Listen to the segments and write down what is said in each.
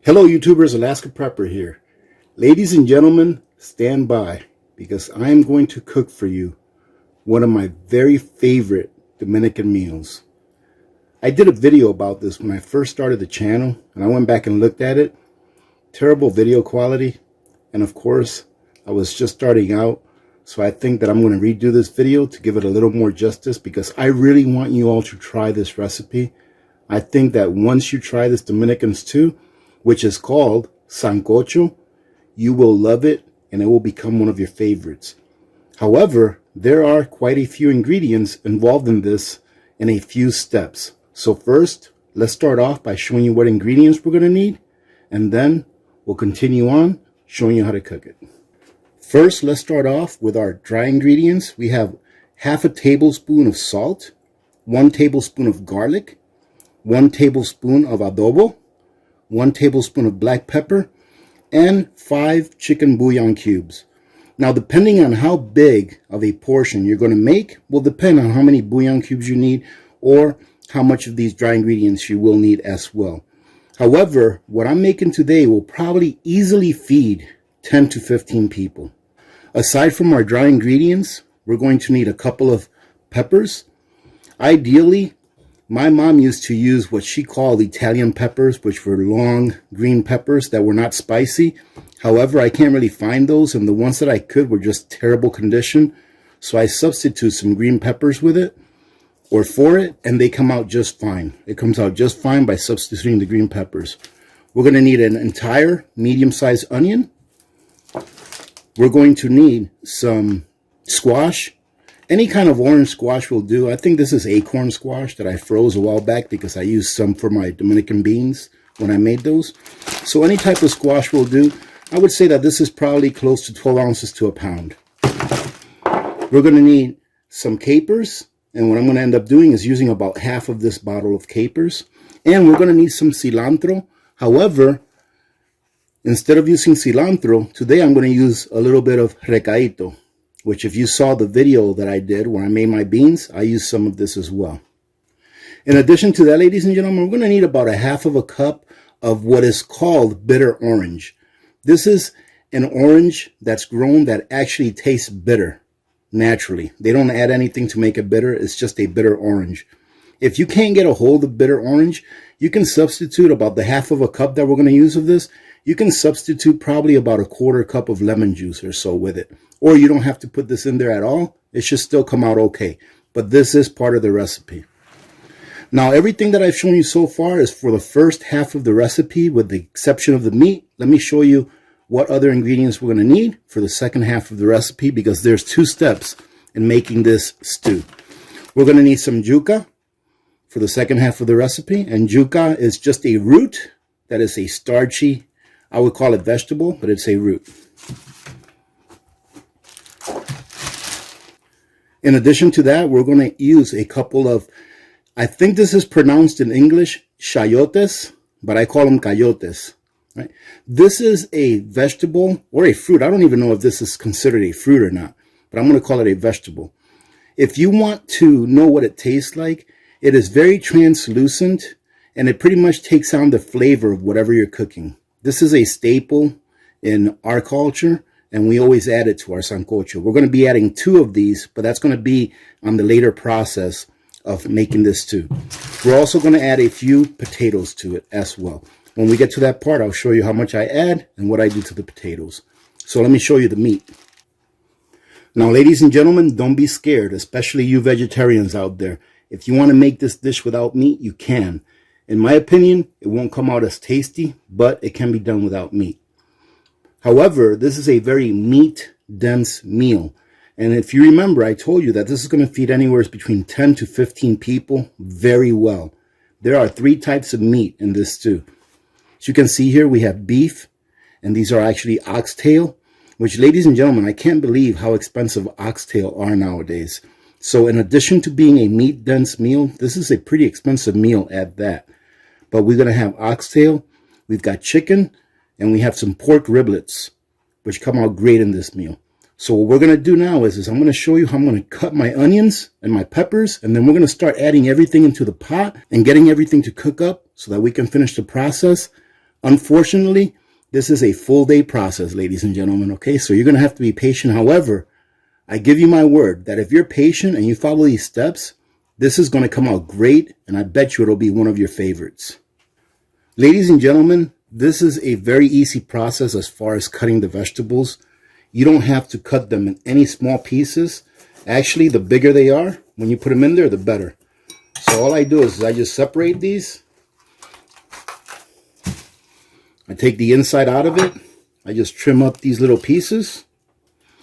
Hello YouTubers, Alaska Prepper here. Ladies and gentlemen, stand by because I am going to cook for you one of my very favorite Dominican meals. I did a video about this when I first started the channel and I went back and looked at it. Terrible video quality, and of course I was just starting out, so I think that I'm going to redo this video to give it a little more justice because I really want you all to try this recipe. I think that once you try this Dominican stew, which is called Sancocho, you will love it and it will become one of your favorites. However, there are quite a few ingredients involved in this and a few steps. So first, let's start off by showing you what ingredients we're going to need, and then we'll continue on showing you how to cook it. First, let's start off with our dry ingredients. We have half a tablespoon of salt, 1 tablespoon of garlic, 1 tablespoon of adobo, 1 tablespoon of black pepper, and 5 chicken bouillon cubes. Now, depending on how big of a portion you're going to make will depend on how many bouillon cubes you need or how much of these dry ingredients you will need as well. However, what I'm making today will probably easily feed 10 to 15 people. Aside from our dry ingredients, we're going to need a couple of peppers. Ideally, my mom used to use what she called Italian peppers, which were long green peppers that were not spicy. However, I can't really find those, and the ones that I could were just terrible condition. So I substitute some green peppers with it or for it, and they come out just fine. It comes out just fine by substituting the green peppers. We're going to need an entire medium-sized onion. We're going to need some squash. Any kind of orange squash will do. I think this is acorn squash that I froze a while back because I used some for my Dominican beans when I made those. So any type of squash will do. I would say that this is probably close to 12 ounces to a pound. We're going to need some capers. And what I'm going to end up doing is using about half of this bottle of capers. And we're going to need some cilantro. However, instead of using cilantro, today I'm going to use a little bit of recaito, which if you saw the video that I did when I made my beans, I used some of this as well. In addition to that, ladies and gentlemen, we're going to need about a half of a cup of what is called bitter orange. This is an orange that's grown that actually tastes bitter naturally. They don't add anything to make it bitter. It's just a bitter orange. If you can't get a hold of bitter orange, you can substitute about the half of a cup that we're going to use of this. You can substitute probably about a quarter cup of lemon juice or so with it. Or you don't have to put this in there at all. It should still come out okay. But this is part of the recipe. Now, everything that I've shown you so far is for the first half of the recipe with the exception of the meat. Let me show you what other ingredients we're going to need for the second half of the recipe because there's 2 steps in making this stew. We're going to need some yuca for the second half of the recipe. And yuca is just a root that is a starchy, I would call it vegetable, but it's a root. In addition to that, we're going to use a couple of, I think this is pronounced in English, chayotes, but I call them cayotes. Right? This is a vegetable or a fruit. I don't even know if this is considered a fruit or not, but I'm going to call it a vegetable. If you want to know what it tastes like, it is very translucent and it pretty much takes on the flavor of whatever you're cooking. This is a staple in our culture, and we always add it to our sancocho. We're going to be adding 2 of these, but that's going to be on the later process of making this stew. We're also going to add a few potatoes to it as well. When we get to that part, I'll show you how much I add and what I do to the potatoes. So let me show you the meat. Now, ladies and gentlemen, don't be scared, especially you vegetarians out there. If you want to make this dish without meat, you can. In my opinion, it won't come out as tasty, but it can be done without meat. However, this is a very meat-dense meal. And if you remember, I told you that this is going to feed anywhere between 10 to 15 people very well. There are 3 types of meat in this stew. As you can see here, we have beef, and these are actually oxtail, which, ladies and gentlemen, I can't believe how expensive oxtail are nowadays. So in addition to being a meat-dense meal, this is a pretty expensive meal at that. But we're going to have oxtail, we've got chicken, and we have some pork riblets, which come out great in this meal. So what we're going to do now is I'm going to show you how I'm going to cut my onions and my peppers, and then we're going to start adding everything into the pot and getting everything to cook up so that we can finish the process Unfortunately, this is a full day process, ladies and gentlemen, okay? So you're going to have to be patient. However, I give you my word that if you're patient and you follow these steps, this is going to come out great, and I bet you it'll be one of your favorites. Ladies and gentlemen, this is a very easy process as far as cutting the vegetables. You don't have to cut them in any small pieces. Actually, the bigger they are, when you put them in there, the better. So all I do is I just separate these. I take the inside out of it. I just trim up these little pieces.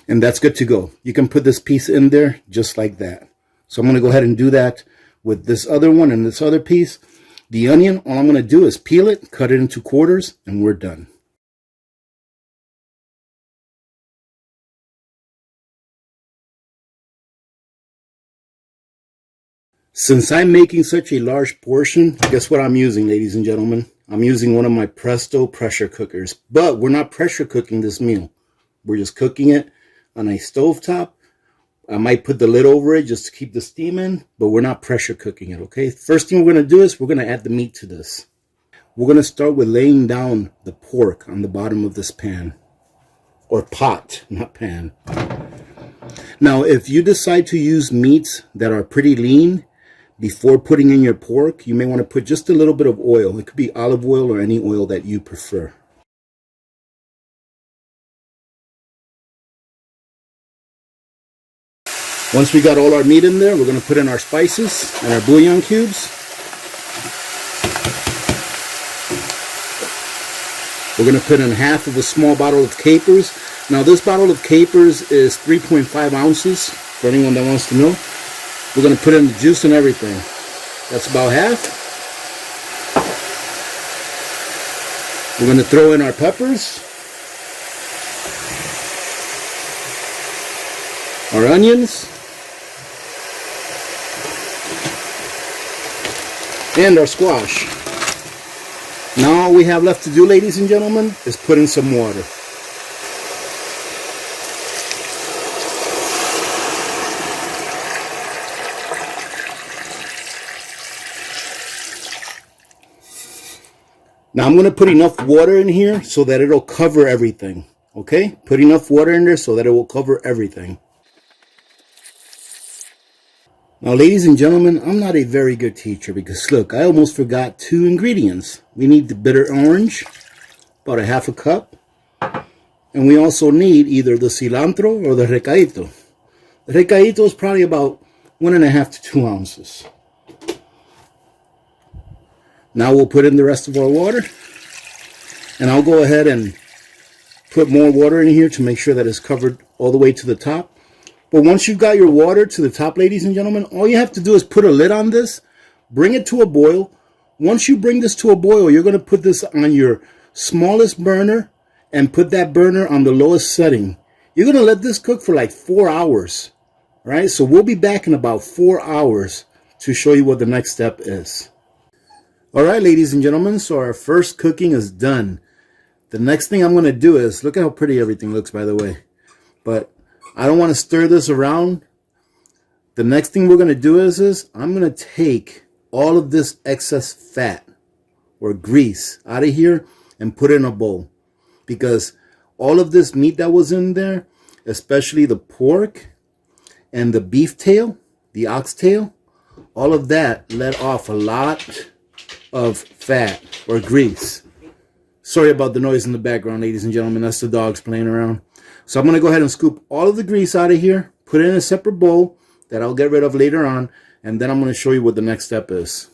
And that's good to go. You can put this piece in there just like that. So I'm going to go ahead and do that with this other one and this other piece. The onion, all I'm going to do is peel it, cut it into quarters, and we're done. Since I'm making such a large portion, guess what I'm using, ladies and gentlemen? I'm using one of my Presto pressure cookers. But we're not pressure cooking this meal. We're just cooking it on a stovetop. I might put the lid over it just to keep the steam in, but we're not pressure cooking it, okay? First thing we're going to do is we're going to add the meat to this. We're going to start with laying down the pork on the bottom of this pan. Or pot, not pan. Now, if you decide to use meats that are pretty lean, before putting in your pork, you may want to put just a little bit of oil. It could be olive oil or any oil that you prefer. Once we got all our meat in there, we're going to put in our spices and our bouillon cubes. We're going to put in half of a small bottle of capers. Now this bottle of capers is 3.5 ounces, for anyone that wants to know. We're going to put in the juice and everything. That's about half. We're going to throw in our peppers, our onions, and our squash. Now all we have left to do, ladies and gentlemen, is put in some water. Now I'm going to put enough water in here so that it'll cover everything. Okay? Put enough water in there so that it will cover everything. Now, ladies and gentlemen, I'm not a very good teacher because, look, I almost forgot 2 ingredients. We need the bitter orange, about a half a cup. And we also need either the cilantro or the recadito. The recadito is probably about 1.5 to 2 ounces. Now we'll put in the rest of our water. And I'll go ahead and put more water in here to make sure that it's covered all the way to the top. But once you've got your water to the top, ladies and gentlemen, all you have to do is put a lid on this, bring it to a boil. Once you bring this to a boil, you're going to put this on your smallest burner and put that burner on the lowest setting. You're going to let this cook for like 4 hours, right? So we'll be back in about 4 hours to show you what the next step is. All right, ladies and gentlemen, so our first cooking is done. The next thing I'm going to do is, look at how pretty everything looks, by the way. But I don't want to stir this around. The next thing we're going to do is I'm going to take all of this excess fat or grease out of here and put it in a bowl. Because all of this meat that was in there, especially the pork and the beef tail, the oxtail, all of that let off a lot of fat or grease. Sorry about the noise in the background, ladies and gentlemen. That's the dogs playing around. So I'm going to go ahead and scoop all of the grease out of here, put it in a separate bowl that I'll get rid of later on, and then I'm going to show you what the next step is.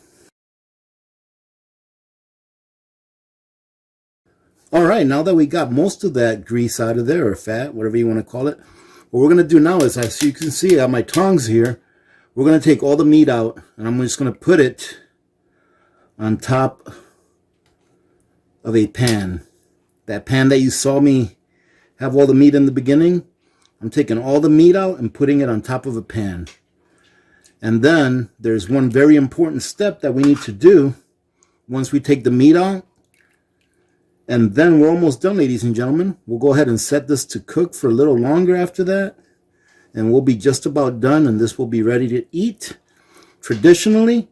All right, now that we got most of that grease out of there, or fat, whatever you want to call it, what we're going to do now is, as you can see on my tongs here, we're going to take all the meat out, and I'm just going to put it on top of a pan. That pan that you saw me have all the meat in the beginning, I'm taking all the meat out and putting it on top of a pan. And then there's one very important step that we need to do once we take the meat out. And then we're almost done, ladies and gentlemen. We'll go ahead and set this to cook for a little longer after that. And we'll be just about done, and this will be ready to eat. Traditionally,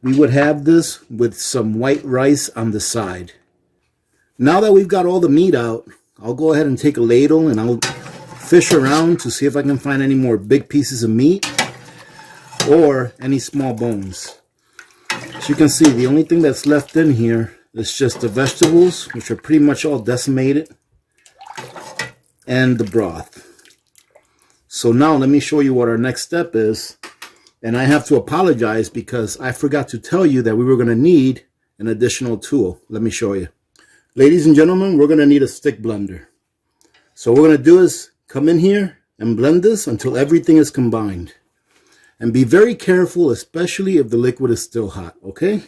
we would have this with some white rice on the side. Now that we've got all the meat out, I'll go ahead and take a ladle and I'll fish around to see if I can find any more big pieces of meat or any small bones. As you can see, the only thing that's left in here is just the vegetables, which are pretty much all decimated, and the broth. So now let me show you what our next step is. And I have to apologize because I forgot to tell you that we were going to need an additional tool. Let me show you. Ladies and gentlemen, we're going to need a stick blender. So what we're going to do is come in here and blend this until everything is combined. And be very careful, especially if the liquid is still hot, okay?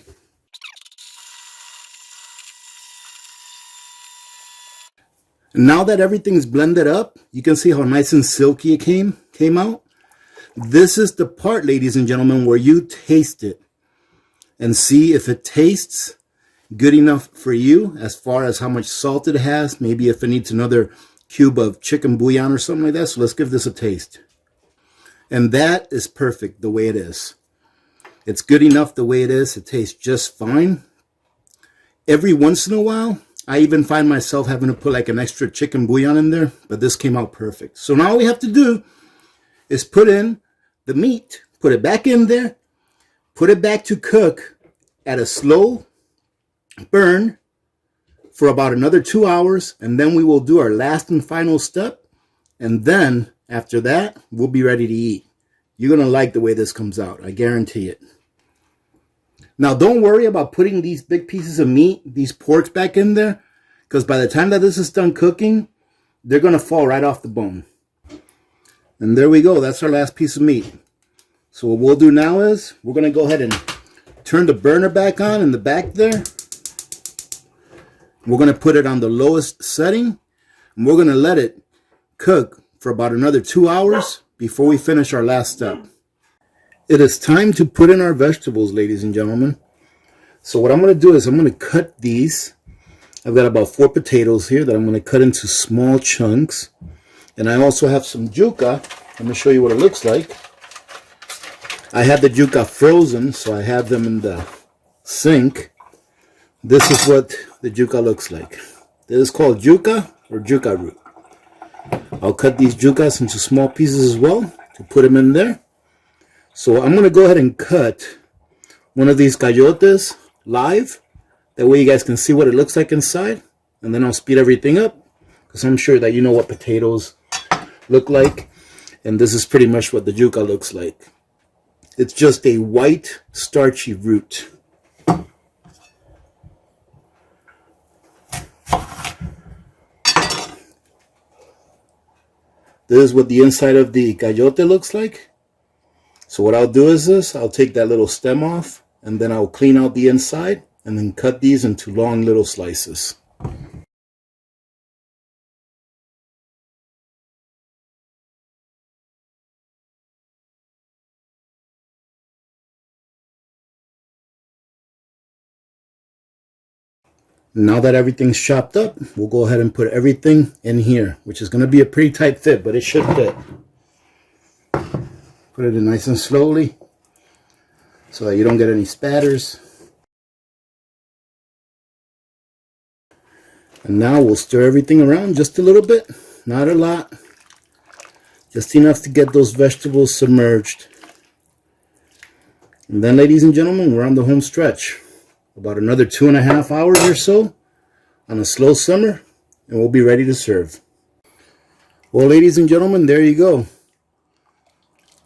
And now that everything's blended up, you can see how nice and silky it came out. This is the part, ladies and gentlemen, where you taste it and see if it tastes good enough for you as far as how much salt it has, maybe if it needs another cube of chicken bouillon or something like that. So let's give this a taste. And that is perfect the way it is. It's good enough the way it is. It tastes just fine. Every once in a while, I even find myself having to put like an extra chicken bouillon in there, but this came out perfect. So now all we have to do is put in the meat, put it back in there, put it back to cook at a slow burn for about another 2 hours, and then we will do our last and final step, and then after that we'll be ready to eat. You're gonna like the way this comes out, I guarantee it. Now don't worry about putting these big pieces of meat, these porks, back in there, because by the time that this is done cooking, they're gonna fall right off the bone. And there we go, that's our last piece of meat. So what we'll do now is we're gonna go ahead and turn the burner back on in the back there. We're going to put it on the lowest setting, and we're going to let it cook for about another 2 hours before we finish our last step. It is time to put in our vegetables, ladies and gentlemen. So what I'm going to do is I'm going to cut these. I've got about 4 potatoes here that I'm going to cut into small chunks. And I also have some yuca. Let me show you what it looks like. I had the yuca frozen, so I have them in the sink. This is what the yuca looks like. This is called yuca or yuca root. I'll cut these yucas into small pieces as well to put them in there. So I'm going to go ahead and cut one of these cayotes live. That way you guys can see what it looks like inside. And then I'll speed everything up, because I'm sure that you know what potatoes look like. And this is pretty much what the yuca looks like. It's just a white starchy root. This is what the inside of the cayote looks like. So what I'll do is this, I'll take that little stem off, and then I'll clean out the inside, and then cut these into long little slices. Now that everything's chopped up, we'll go ahead and put everything in here, which is going to be a pretty tight fit, but it should fit. Put it in nice and slowly so that you don't get any spatters. And now we'll stir everything around just a little bit, not a lot, just enough to get those vegetables submerged. And then, ladies and gentlemen, we're on the home stretch. About another 2.5 hours or so on a slow simmer, and we'll be ready to serve. Well, ladies and gentlemen, there you go.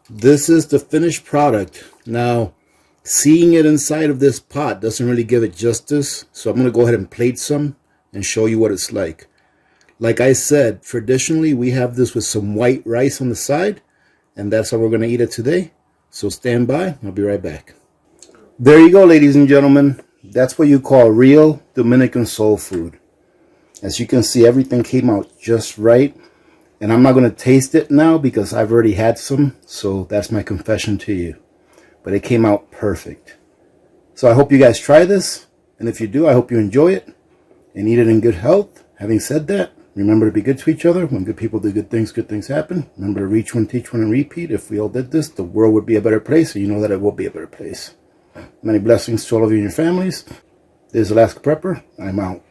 This is the finished product. Now, seeing it inside of this pot doesn't really give it justice, so I'm going to go ahead and plate some and show you what it's like. Like I said, traditionally we have this with some white rice on the side, and that's how we're going to eat it today. So stand by, I'll be right back. There you go, ladies and gentlemen. That's what you call real Dominican soul food. As you can see, everything came out just right. And I'm not going to taste it now because I've already had some. So that's my confession to you. But it came out perfect. So I hope you guys try this. And if you do, I hope you enjoy it and eat it in good health. Having said that, remember to be good to each other. When good people do good things happen. Remember to reach one, teach one, and repeat. If we all did this, the world would be a better place. And you know that it will be a better place. Many blessings to all of you and your families. This is Alaska Prepper. I'm out.